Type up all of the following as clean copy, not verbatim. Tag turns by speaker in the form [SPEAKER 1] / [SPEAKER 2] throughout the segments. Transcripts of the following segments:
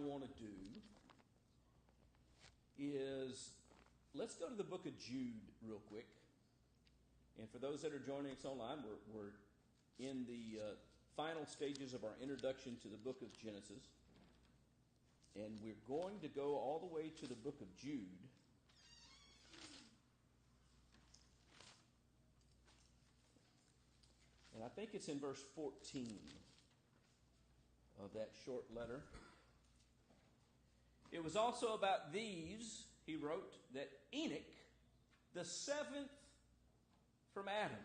[SPEAKER 1] want to do is let's go to the book of Jude real quick. And for those that are joining us online, we're in the final stages of our introduction to the book of Genesis. And we're going to go all the way to the book of Jude. And I think it's in verse 14 of that short letter. It was also about these, he wrote, that Enoch, the seventh from Adam,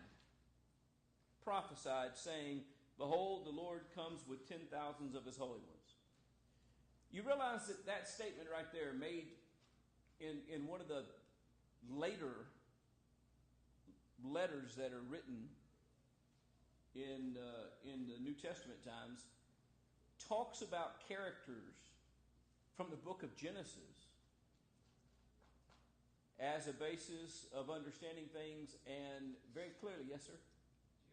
[SPEAKER 1] prophesied, saying, "Behold, the Lord comes with 10,000s of his holy ones." You realize that that statement right there, made in one of the later letters that are written in the New Testament times, talks about characters from the book of Genesis as a basis of understanding things, and very clearly, yes, sir?
[SPEAKER 2] Is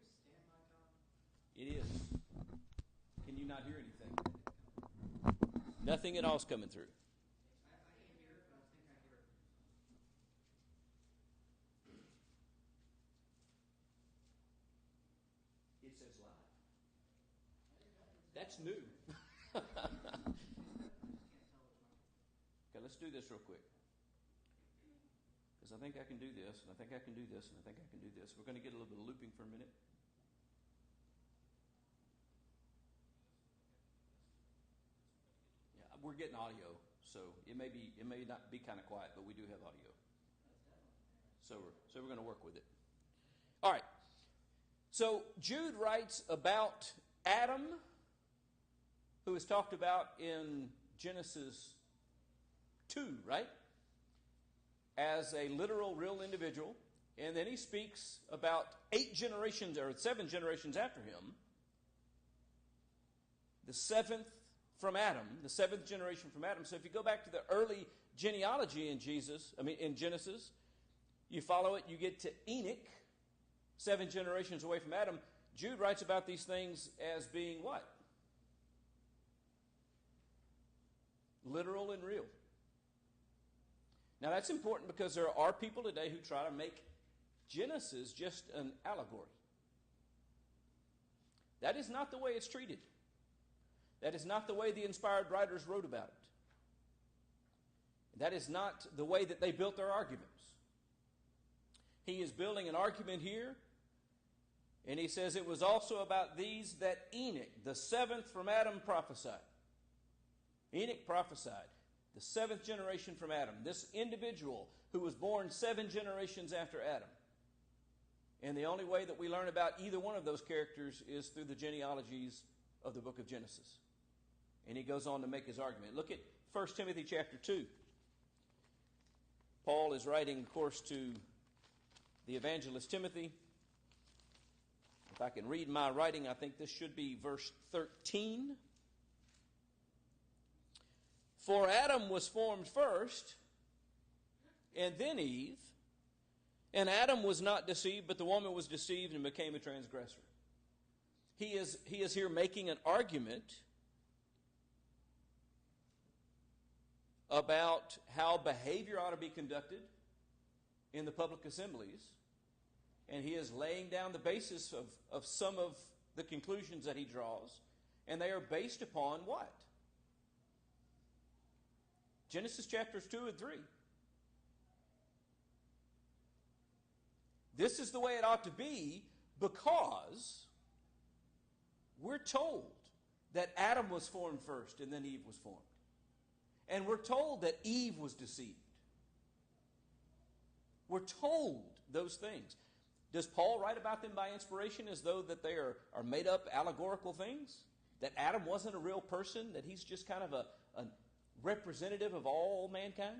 [SPEAKER 2] your stand mic on?
[SPEAKER 1] It is. Can you not hear anything? Nothing at all is coming through.
[SPEAKER 2] I can't hear it, but I think I hear it.
[SPEAKER 1] It says live. That's new. Okay, let's do this real quick. Because I think I can do this, and I think I can do this, and I think I can do this. We're going to get a little bit of looping for a minute. Yeah, we're getting audio, so it may not be kind of quiet, but we do have audio. So we're going to work with it. All right. So Jude writes about Adam, who is talked about in Genesis 2, right? As a literal, real individual. And then he speaks about 8 generations or 7 generations after him. The 7th from Adam, the 7th generation from Adam. So if you go back to the early genealogy in Genesis, you follow it, you get to Enoch, 7 generations away from Adam. Jude writes about these things as being what? Literal and real. Now that's important because there are people today who try to make Genesis just an allegory. That is not the way it's treated. That is not the way the inspired writers wrote about it. That is not the way that they built their arguments. He is building an argument here, and he says it was also about these that Enoch, the 7th from Adam, prophesied. Enoch prophesied, the 7th generation from Adam, this individual who was born 7 generations after Adam. And the only way that we learn about either one of those characters is through the genealogies of the book of Genesis. And he goes on to make his argument. Look at 1 Timothy chapter 2. Paul is writing, of course, to the evangelist Timothy. If I can read my writing, I think this should be verse 13. For Adam was formed first, and then Eve. And Adam was not deceived, but the woman was deceived and became a transgressor. He is here making an argument about how behavior ought to be conducted in the public assemblies. And he is laying down the basis of some of the conclusions that he draws. And they are based upon what? Genesis chapters 2 and 3. This is the way it ought to be because we're told that Adam was formed first and then Eve was formed. And we're told that Eve was deceived. We're told those things. Does Paul write about them by inspiration as though that they are made up allegorical things? That Adam wasn't a real person? That he's just kind of a representative of all mankind?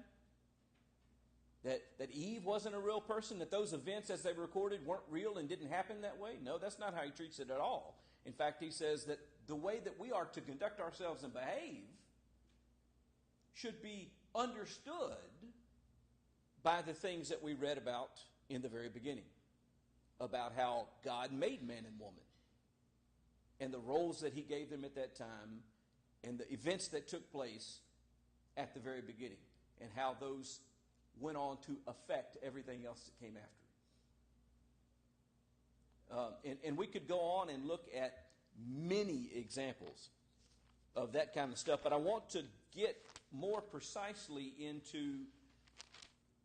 [SPEAKER 1] That Eve wasn't a real person? That those events as they were recorded weren't real and didn't happen that way? No, that's not how he treats it at all. In fact, he says that the way that we are to conduct ourselves and behave should be understood by the things that we read about in the very beginning. About how God made man and woman. And the roles that he gave them at that time and the events that took place at the very beginning and how those went on to affect everything else that came after. And we could go on and look at many examples of that kind of stuff, but I want to get more precisely into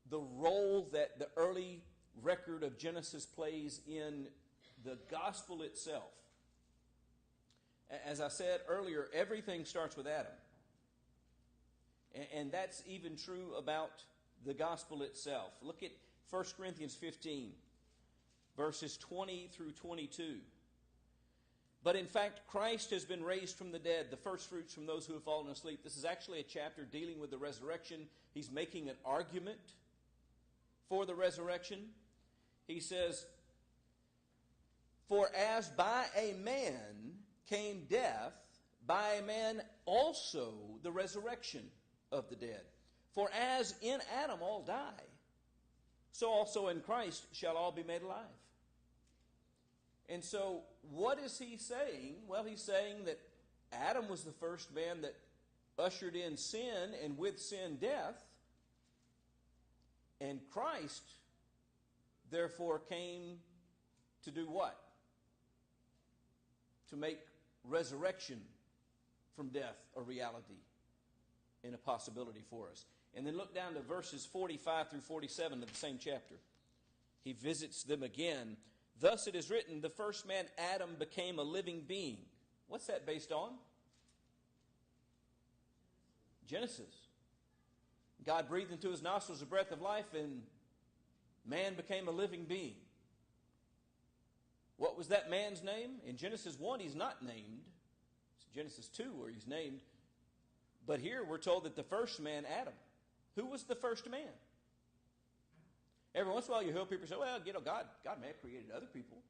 [SPEAKER 1] the role that the early record of Genesis plays in the gospel itself. As I said earlier, everything starts with Adam. And that's even true about the gospel itself. Look at 1 Corinthians 15, verses 20 through 22. But in fact, Christ has been raised from the dead, the first fruits from those who have fallen asleep. This is actually a chapter dealing with the resurrection. He's making an argument for the resurrection. He says, "For as by a man came death, by a man also the resurrection of the dead. For as in Adam all die, so also in Christ shall all be made alive." And so, what is he saying? Well, he's saying that Adam was the first man that ushered in sin, and with sin, death. And Christ, therefore, came to do what? To make resurrection from death a reality and a possibility for us. And then look down to verses 45 through 47 of the same chapter. He visits them again. "Thus it is written, the first man, Adam, became a living being." What's that based on? Genesis. God breathed into his nostrils a breath of life, and man became a living being. What was that man's name? In Genesis 1, he's not named. It's Genesis 2 where he's named. But here we're told that the first man, Adam. Who was the first man? Every once in a while you hear people say, well, God may have created other people.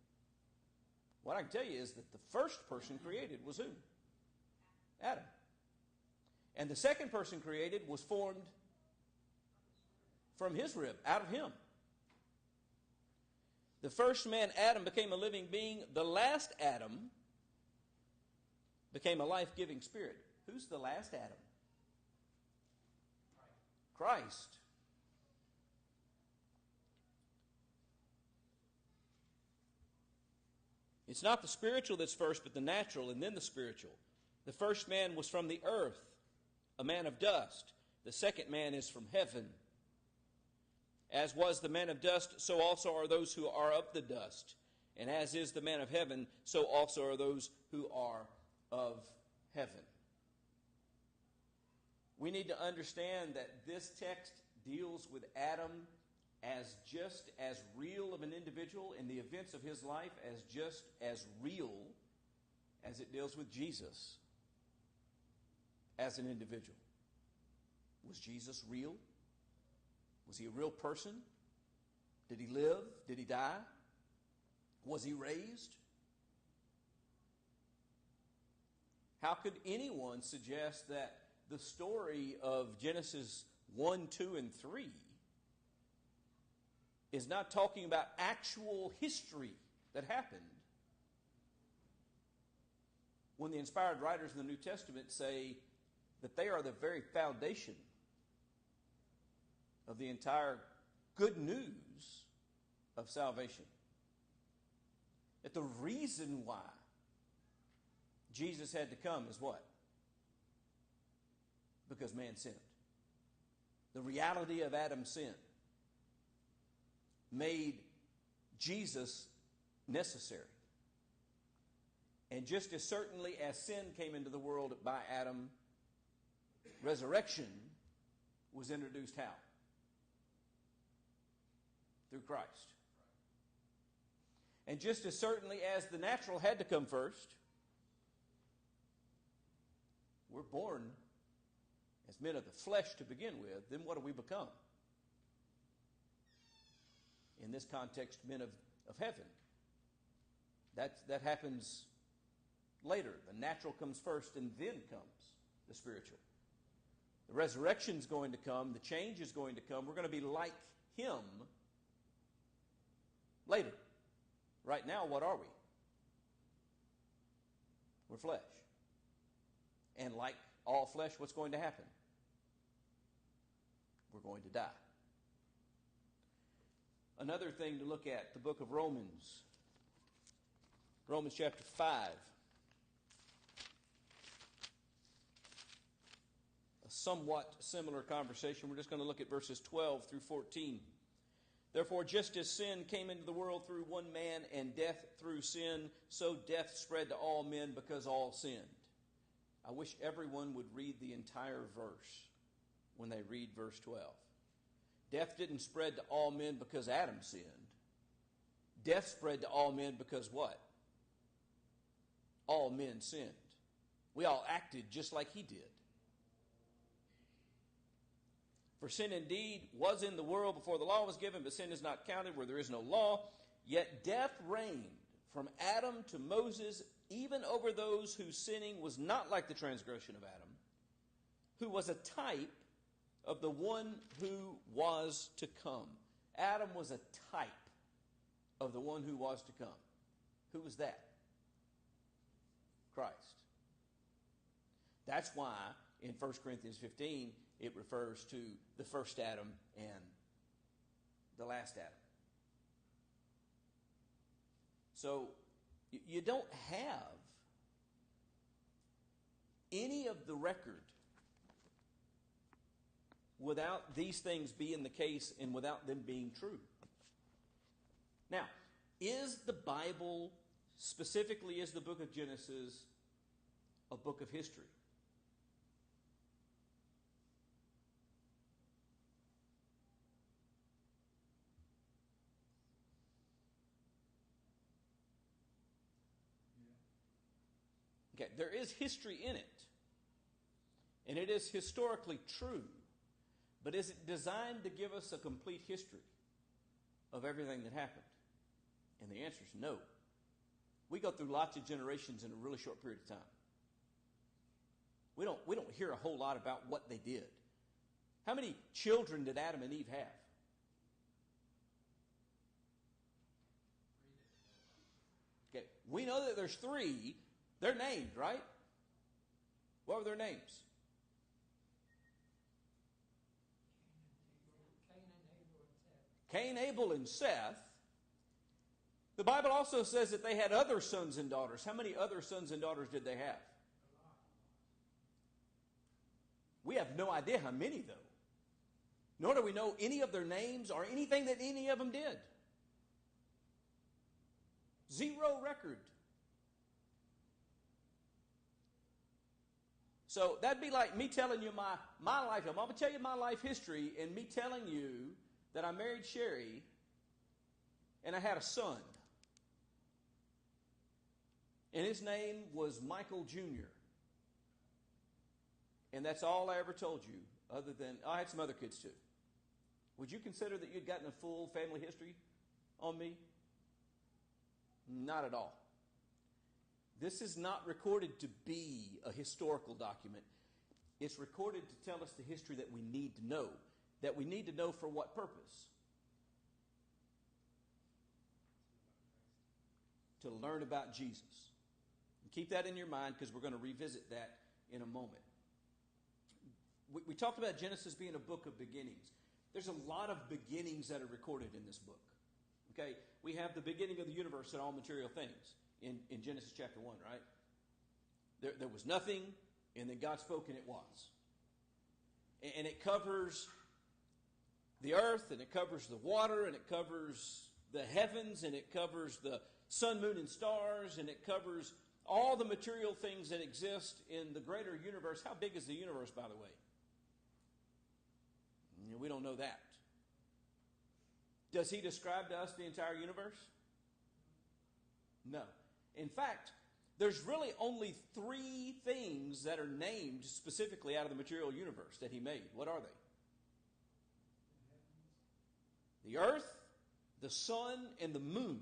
[SPEAKER 1] What I can tell you is that the first person created was who? Adam. And the second person created was formed from his rib, out of him. The first man, Adam, became a living being. The last Adam became a life-giving spirit. Who's the last Adam? Christ. It's not the spiritual that's first, but the natural, and then the spiritual. The first man was from the earth, a man of dust. The second man is from heaven. As was the man of dust, so also are those who are of the dust. And as is the man of heaven, so also are those who are of heaven. We need to understand that this text deals with Adam as just as real of an individual in the events of his life as just as real as it deals with Jesus as an individual. Was Jesus real? Was he a real person? Did he live? Did he die? Was he raised? How could anyone suggest that the story of Genesis 1, 2, and 3 is not talking about actual history that happened when the inspired writers in the New Testament say that they are the very foundation of the entire good news of salvation? That the reason why Jesus had to come is what? Because man sinned. The reality of Adam's sin made Jesus necessary. And just as certainly as sin came into the world by Adam, resurrection was introduced how? Through Christ. And just as certainly as the natural had to come first, we're born as men of the flesh to begin with, then what do we become? In this context, men of heaven. That happens later. The natural comes first, and then comes the spiritual. The resurrection is going to come. The change is going to come. We're going to be like him later. Right now, what are we? We're flesh. And like all flesh, what's going to happen? We're going to die. Another thing to look at, the book of Romans. Romans chapter 5. A somewhat similar conversation. We're just going to look at verses 12 through 14. Therefore, just as sin came into the world through one man and death through sin, so death spread to all men because all sinned. I wish everyone would read the entire verse when they read verse 12. Death didn't spread to all men because Adam sinned. Death spread to all men because what? All men sinned. We all acted just like he did. For sin indeed was in the world before the law was given, but sin is not counted where there is no law. Yet death reigned from Adam to Moses, even over those whose sinning was not like the transgression of Adam, who was a type of the one who was to come. Adam was a type of the one who was to come. Who was that? Christ. That's why in 1 Corinthians 15 it refers to the first Adam and the last Adam. So you don't have any of the record without these things being the case and without them being true. Now, is the Bible, specifically is the book of Genesis, a book of history? Okay, there is history in it, and it is historically true, but is it designed to give us a complete history of everything that happened? And the answer is no. We go through lots of generations in a really short period of time. We don't hear a whole lot about what they did. How many children did Adam and Eve have? Okay, we know that there's 3. They're named, right? What were their names? Cain, Abel, and Seth. The Bible also says that they had other sons and daughters. How many other sons and daughters did they have? We have no idea how many, though. Nor do we know any of their names or anything that any of them did. 0 record. So that'd be like me telling you my life. I'm going to tell you my life history and me telling you that I married Sherry and I had a son. And his name was Michael Jr. And that's all I ever told you, other than I had some other kids too. Would you consider that you'd gotten a full family history on me? Not at all. This is not recorded to be a historical document. It's recorded to tell us the history that we need to know. That we need to know for what purpose? To learn about Jesus. And keep that in your mind because we're going to revisit that in a moment. We talked about Genesis being a book of beginnings. There's a lot of beginnings that are recorded in this book. Okay, we have the beginning of the universe and all material things in Genesis chapter 1, right? There was nothing, and then God spoke, and it was. And it covers the earth, and it covers the water, and it covers the heavens, and it covers the sun, moon, and stars, and it covers all the material things that exist in the greater universe. How big is the universe, by the way? We don't know that. Does he describe to us the entire universe? No. In fact, there's really only 3 things that are named specifically out of the material universe that he made. What are they? The earth, the sun, and the moon.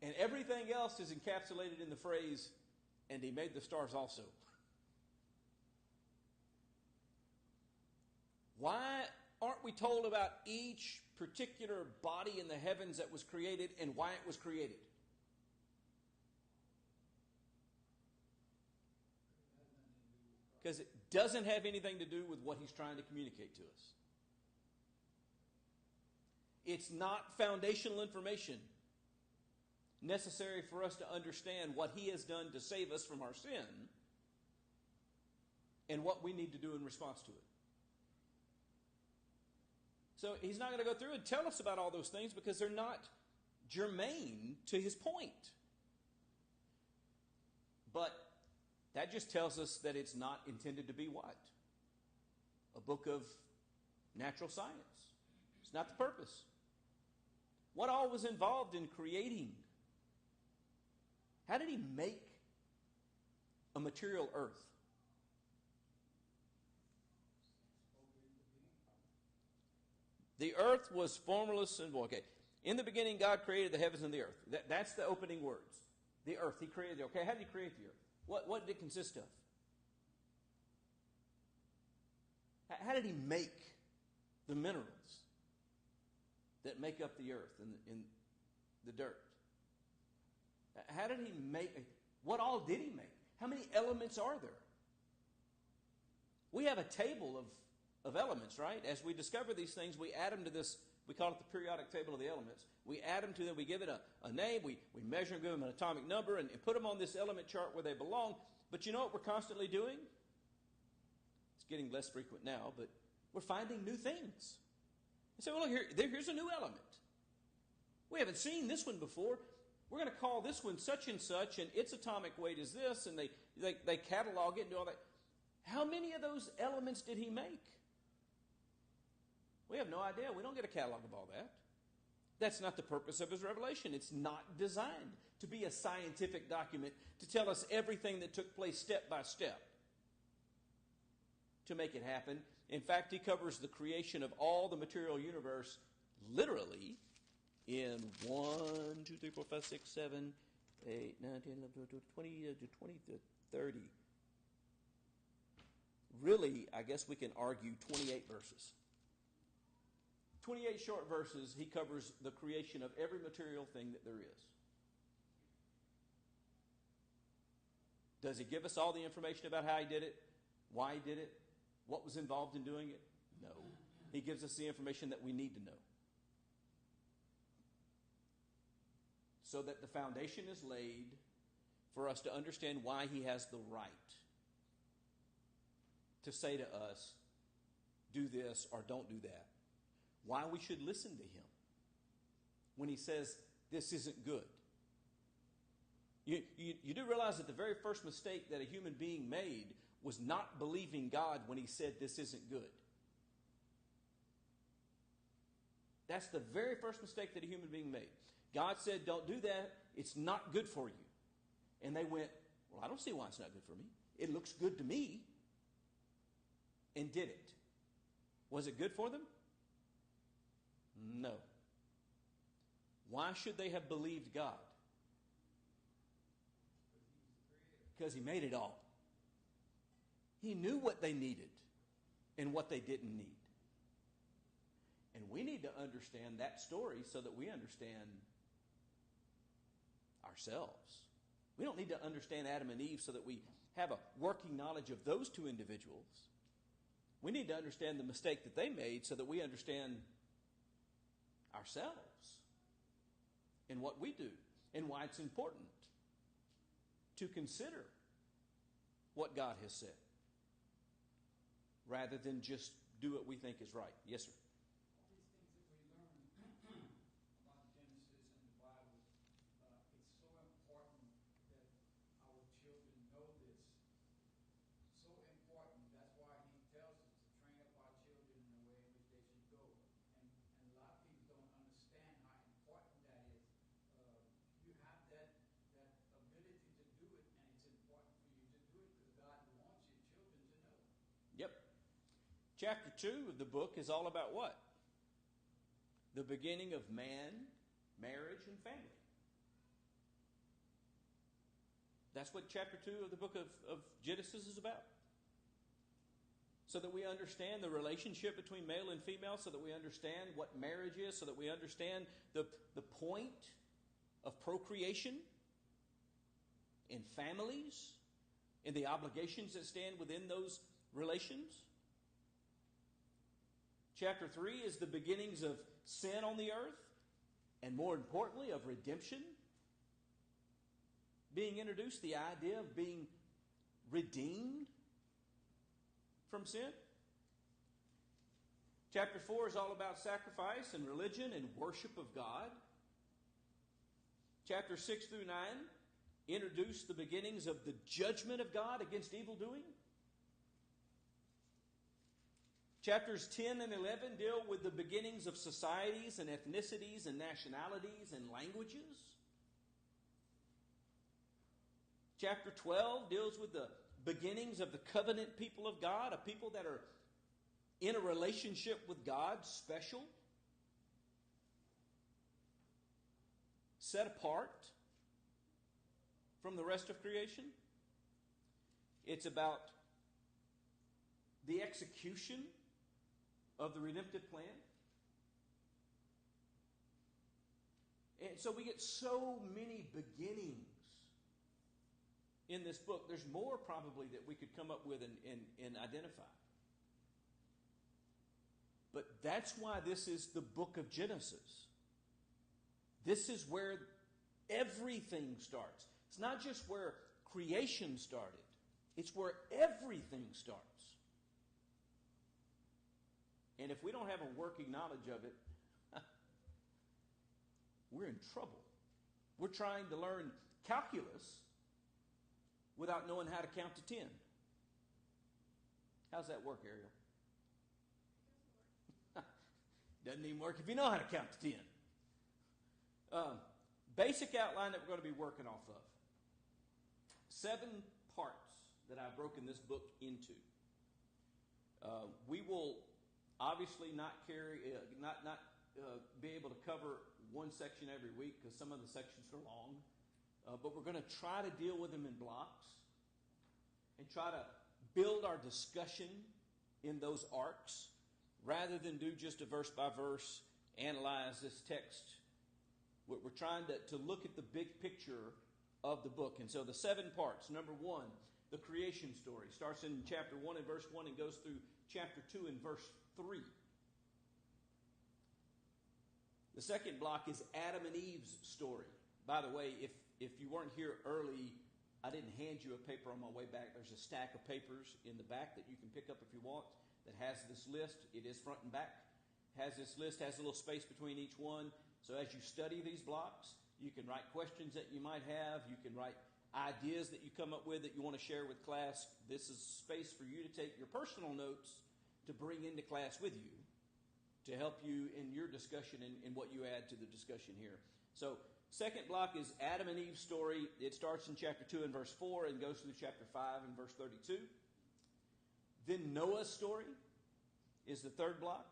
[SPEAKER 1] And everything else is encapsulated in the phrase, and he made the stars also. Why aren't we told about each particular body in the heavens that was created and why it was created? because it doesn't have anything to do with what he's trying to communicate to us. It's not foundational information necessary for us to understand what he has done to save us from our sin and what we need to do in response to it. So he's not going to go through and tell us about all those things because they're not germane to his point. But that just tells us that it's not intended to be what? A book of natural science. It's not the purpose. What all was involved in creating? How did he make a material earth? The earth was formless and void. Okay. In the beginning, God created the heavens and the earth. That's the opening words. The earth. He created the earth. Okay, how did he create the earth? What did it consist of? How did he make the minerals that make up the earth and the dirt? How did he make? What all did he make? How many elements are there? We have a table of elements, right? As we discover these things, we add them to this. We call it the periodic table of the elements. We add them to them. We give it a name. We measure them, give them an atomic number, and put them on this element chart where they belong. But you know what we're constantly doing? It's getting less frequent now, but we're finding new things. And say, well, look, here's a new element. We haven't seen this one before. We're going to call this one such and such, and its atomic weight is this, and they catalog it and do all that. How many of those elements did he make? We have no idea. We don't get a catalog of all that. That's not the purpose of his revelation. It's not designed to be a scientific document to tell us everything that took place step by step to make it happen. In fact, he covers the creation of all the material universe literally in 1, 2, 3, 4, 5, 6, 7, 8, 9, 10, 11, 12, 20 to 30. Really, I guess we can argue 28 verses. 28 short verses, he covers the creation of every material thing that there is. Does he give us all the information about how he did it, why he did it, what was involved in doing it? No. He gives us the information that we need to know. So that the foundation is laid for us to understand why he has the right to say to us, do this or don't do that. Why we should listen to him when he says this isn't good. You do realize that the very first mistake that a human being made was not believing God when he said this isn't good. That's the very first mistake that a human being made. God said, don't do that. It's not good for you. And they went, well, I don't see why it's not good for me. It looks good to me. And did it. Was it good for them? No. Why should they have believed God? Because he made it all. He knew what they needed and what they didn't need. And we need to understand that story so that we understand ourselves. We don't need to understand Adam and Eve so that we have a working knowledge of those two individuals. We need to understand the mistake that they made so that we understand ourselves and what we do and why it's important to consider what God has said rather than just do what we think is right. Yes, sir.
[SPEAKER 3] All these things that we learn about Genesis and the Bible, it's so important that our children know this. So important. That's why he tells us to train up our children in the way in which they should go. And a lot of people don't understand how important that is. You have that ability to do it, and it's important for you to do it because God wants your children to know.
[SPEAKER 1] Yep. Chapter 2 of the book is all about what? The beginning of man, marriage, and family. That's what chapter 2 of the book of Genesis is about. So that we understand the relationship between male and female, so that we understand what marriage is, so that we understand the point of procreation in families, and the obligations that stand within those relations. Chapter 3 is the beginnings of sin on the earth, and more importantly, of redemption being introduced, the idea of being redeemed from sin. Chapter 4 is all about sacrifice and religion and worship of God. Chapter 6 through 9 introduce the beginnings of the judgment of God against evildoing. Chapters 10 and 11 deal with the beginnings of societies and ethnicities and nationalities and languages. Chapter 12 deals with the beginnings of the covenant people of God, a people that are in a relationship with God, special, set apart from the rest of creation. It's about the execution of the redemptive plan. And so we get so many beginnings in this book. There's more probably that we could come up with and identify. But that's why this is the book of Genesis. This is where everything starts. It's not just where creation started. It's where everything starts. And if we don't have a working knowledge of it, we're in trouble. We're trying to learn calculus without knowing how to count to 10. How's that work, Ariel? Doesn't even work if you know how to count to 10. Basic outline that we're going to be working off of. 7 parts that I've broken this book into. We will obviously not be able to cover one section every week because some of the sections are long. But we're going to try to deal with them in blocks and try to build our discussion in those arcs rather than do just a verse by verse, analyze this text. We're trying to look at the big picture of the book. And so the 7 parts. Number 1, the creation story. Starts in chapter 1 and verse 1 and goes through chapter 2 and verse 3. The second block is Adam and Eve's story. By the way, if you weren't here early, I didn't hand you a paper on my way back. There's a stack of papers in the back that you can pick up if you want that has this list. It is front and back. Has this list, has a little space between each one. So as you study these blocks, you can write questions that you might have. You can write ideas that you come up with that you want to share with class. This is space for you to take your personal notes to bring into class with you to help you in your discussion and what you add to the discussion here. So second block is Adam and Eve's story. It starts in chapter 2 and verse 4 and goes through chapter 5 and verse 32. Then Noah's story is the third block.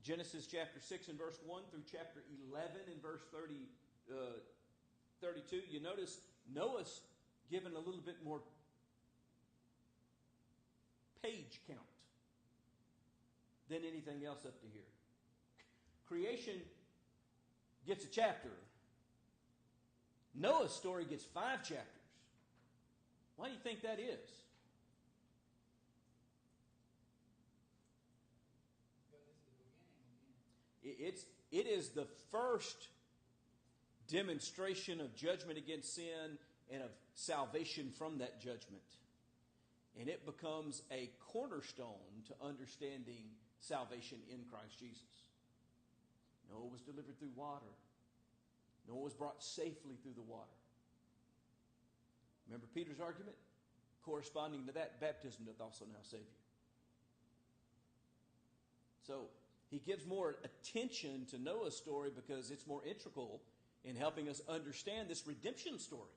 [SPEAKER 1] Genesis chapter 6 and verse 1 through chapter 11 and verse 32. You notice Noah's given a little bit more page count than anything else up to here. Creation gets a chapter. Noah's story gets 5 chapters. Why do you think that is? It is the first demonstration of judgment against sin and of salvation from that judgment. And it becomes a cornerstone to understanding salvation in Christ Jesus. Noah was delivered through water. Noah was brought safely through the water. Remember Peter's argument? Corresponding to that, baptism doth also now save you. So he gives more attention to Noah's story because it's more integral in helping us understand this redemption story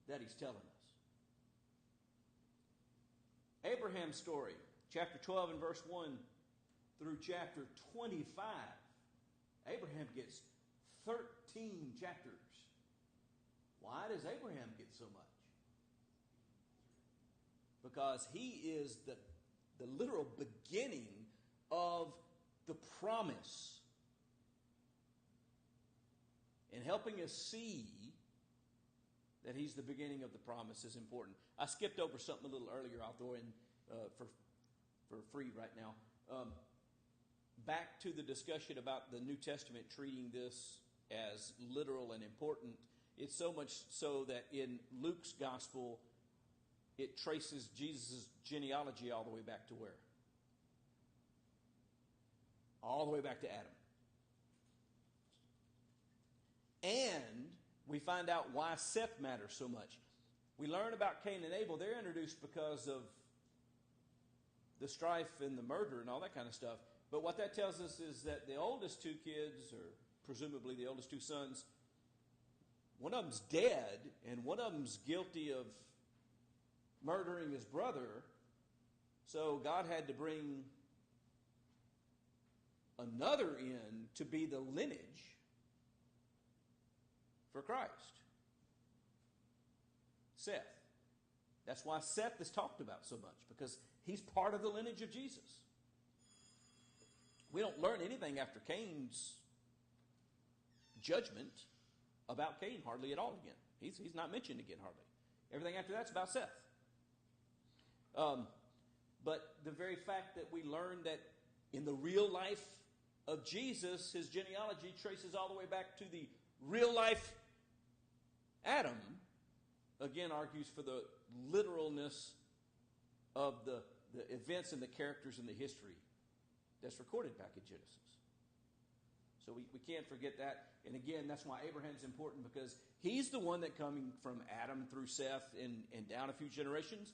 [SPEAKER 1] that he's telling us. Abraham's story, chapter 12 and verse 1 through chapter 25. Abraham gets 13 chapters. Why does Abraham get so much? Because he is the literal beginning of the promise and helping us see that he's the beginning of the promise is important. I skipped over something a little earlier. I'll throw in for free right now. Back to the discussion about the New Testament treating this as literal and important. It's so much so that in Luke's gospel, it traces Jesus' genealogy all the way back to where? All the way back to Adam. And we find out why Seth matters so much. We learn about Cain and Abel. They're introduced because of the strife and the murder and all that kind of stuff. But what that tells us is that the oldest two kids, or presumably the oldest two sons, one of them's dead and one of them's guilty of murdering his brother. So God had to bring another in to be the lineage for Christ. Seth. That's why Seth is talked about so much, because he's part of the lineage of Jesus. We don't learn anything after Cain's judgment about Cain hardly at all again. He's not mentioned again hardly. Everything after that's about Seth. But the very fact that we learn that in the real life of Jesus, his genealogy traces all the way back to the real life Adam, again argues for the literalness of the events and the characters and the history that's recorded back in Genesis. So we can't forget that. And again, that's why Abraham's important, because he's the one that, coming from Adam through Seth and down a few generations,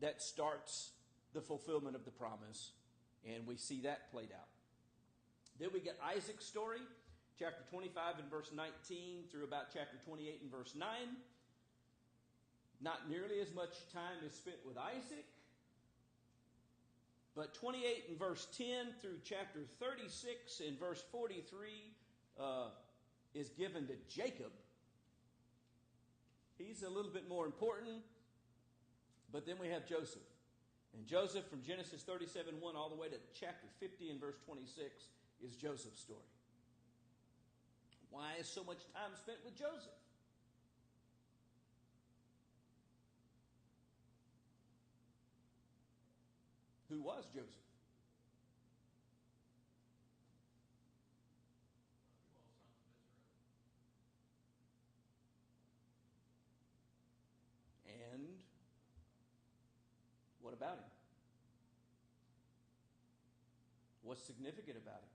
[SPEAKER 1] that starts the fulfillment of the promise. And we see that played out. Then we get Isaac's story, chapter 25 and verse 19 through about chapter 28 and verse 9. Not nearly as much time is spent with Isaac. But 28 and verse 10 through chapter 36 and verse 43 is given to Jacob. He's a little bit more important. But then we have Joseph. And Joseph, from Genesis 37:1 all the way to chapter 50 and verse 26, is Joseph's story. Why is so much time spent with Joseph? Who was Joseph? And what about him? What's significant about him?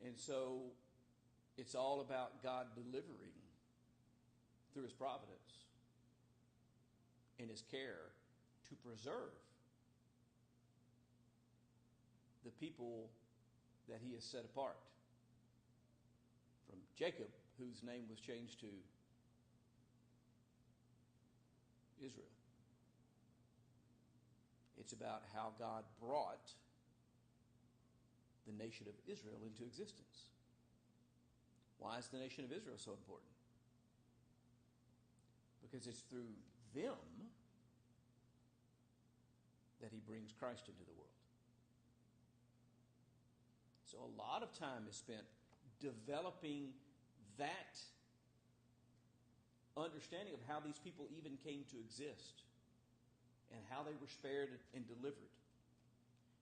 [SPEAKER 1] And so it's all about God delivering through his providence and his care to preserve the people that he has set apart. From Jacob, whose name was changed to Israel. It's about how God brought the nation of Israel into existence. Why is the nation of Israel so important? Because it's through them that he brings Christ into the world. So a lot of time is spent developing that understanding of how these people even came to exist and how they were spared and delivered.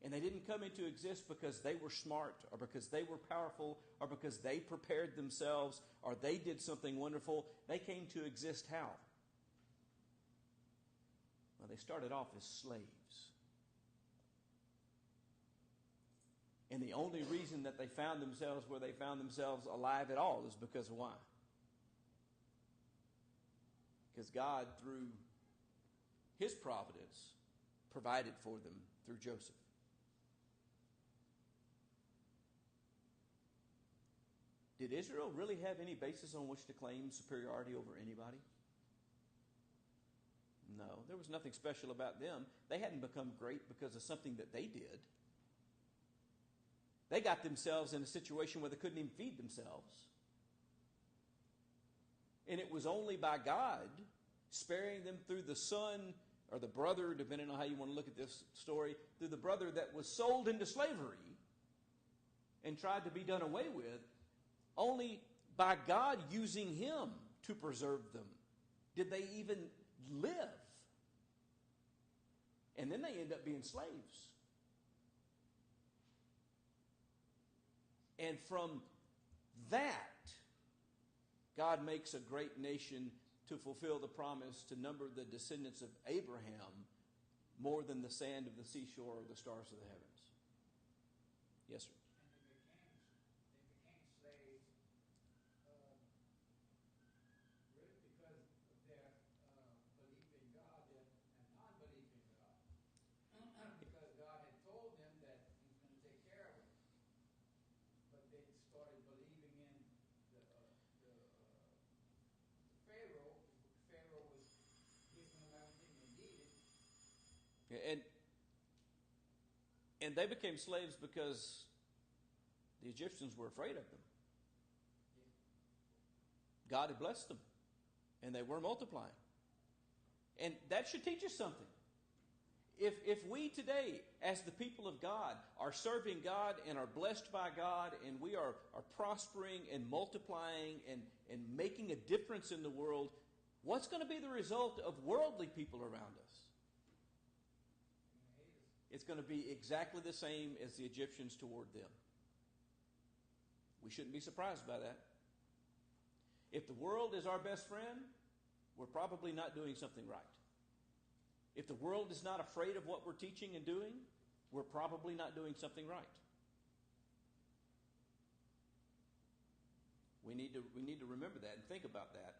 [SPEAKER 1] And they didn't come into exist because they were smart or because they were powerful or because they prepared themselves or they did something wonderful. They came to exist how? Well, they started off as slaves. And the only reason that they found themselves where they found themselves alive at all is because of why? Because God, through his providence, provided for them through Joseph. Did Israel really have any basis on which to claim superiority over anybody? No, there was nothing special about them. They hadn't become great because of something that they did. They got themselves in a situation where they couldn't even feed themselves. And it was only by God sparing them through the son or the brother, depending on how you want to look at this story, through the brother that was sold into slavery and tried to be done away with, only by God using him to preserve them did they even live. And then they end up being slaves. And from that, God makes a great nation to fulfill the promise to number the descendants of Abraham more than the sand of the seashore or the stars of the heavens. Yes, sir. And they became slaves because the Egyptians were afraid of them. God had blessed them, and they were multiplying. And that should teach us something. If we today, as the people of God, are serving God and are blessed by God, and we are prospering and multiplying and making a difference in the world, what's going to be the result of worldly people around us? It's going to be exactly the same as the Egyptians toward them. We shouldn't be surprised by that. If the world is our best friend, we're probably not doing something right. If the world is not afraid of what we're teaching and doing, we're probably not doing something right. We need to remember that and think about that.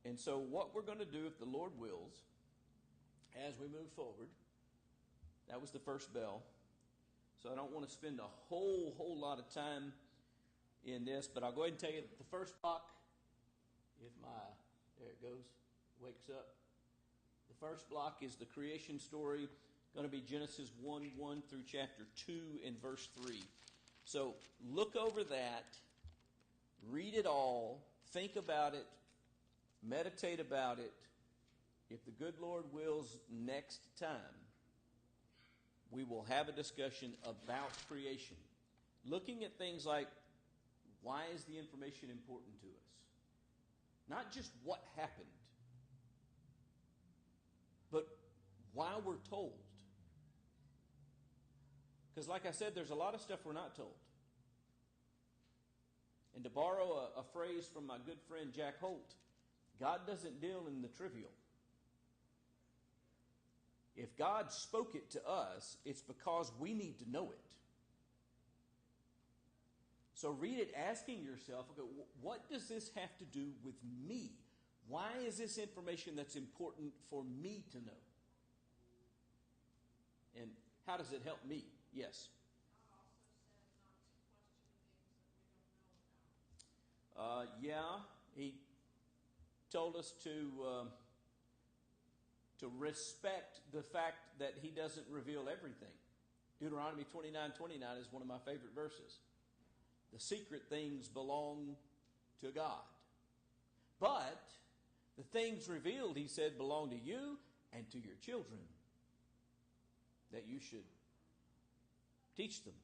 [SPEAKER 1] And so what we're going to do, if the Lord wills, as we move forward, that was the first bell. So I don't want to spend a whole lot of time in this, but I'll go ahead and tell you that the first block, there it goes, wakes up. The first block is the creation story, going to be Genesis 1 through chapter 2 and verse 3. So look over that, read it all, think about it, meditate about it. If the good Lord wills, next time we will have a discussion about creation, looking at things like, why is the information important to us? Not just what happened, but why we're told. Because like I said, there's a lot of stuff we're not told. And to borrow a phrase from my good friend Jack Holt, God doesn't deal in the trivial. If God spoke it to us, it's because we need to know it. So read it asking yourself, okay, what does this have to do with me? Why is this information that's important for me to know? And how does it help me? Yes. Yeah, he told us to respect the fact that he doesn't reveal everything. Deuteronomy 29:29 is one of my favorite verses. The secret things belong to God. But the things revealed, he said, belong to you and to your children, that you should teach them.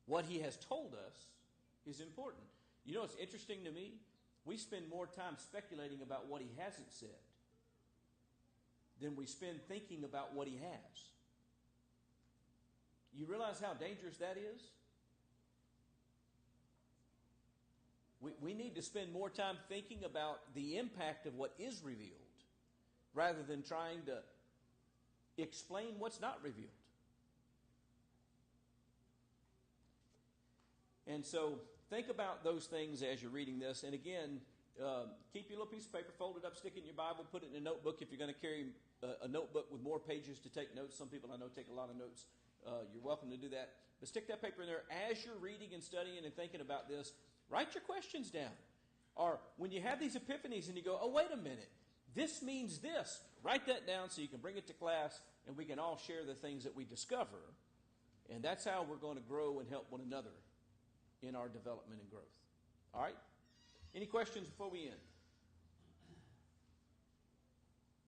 [SPEAKER 1] What he has told us is important. You know what's interesting to me? We spend more time speculating about what he hasn't said than we spend thinking about what he has. You realize how dangerous that is? We need to spend more time thinking about the impact of what is revealed rather than trying to explain what's not revealed. And so think about those things as you're reading this. And again, keep your little piece of paper, fold it up, stick it in your Bible, put it in a notebook. If you're going to carry a notebook with more pages to take notes, some people I know take a lot of notes. You're welcome to do that. But stick that paper in there as you're reading and studying and thinking about this. Write your questions down. Or when you have these epiphanies and you go, oh, wait a minute, this means this. Write that down so you can bring it to class and we can all share the things that we discover. And that's how we're going to grow and help one another in our development and growth. All right? Any questions before we end?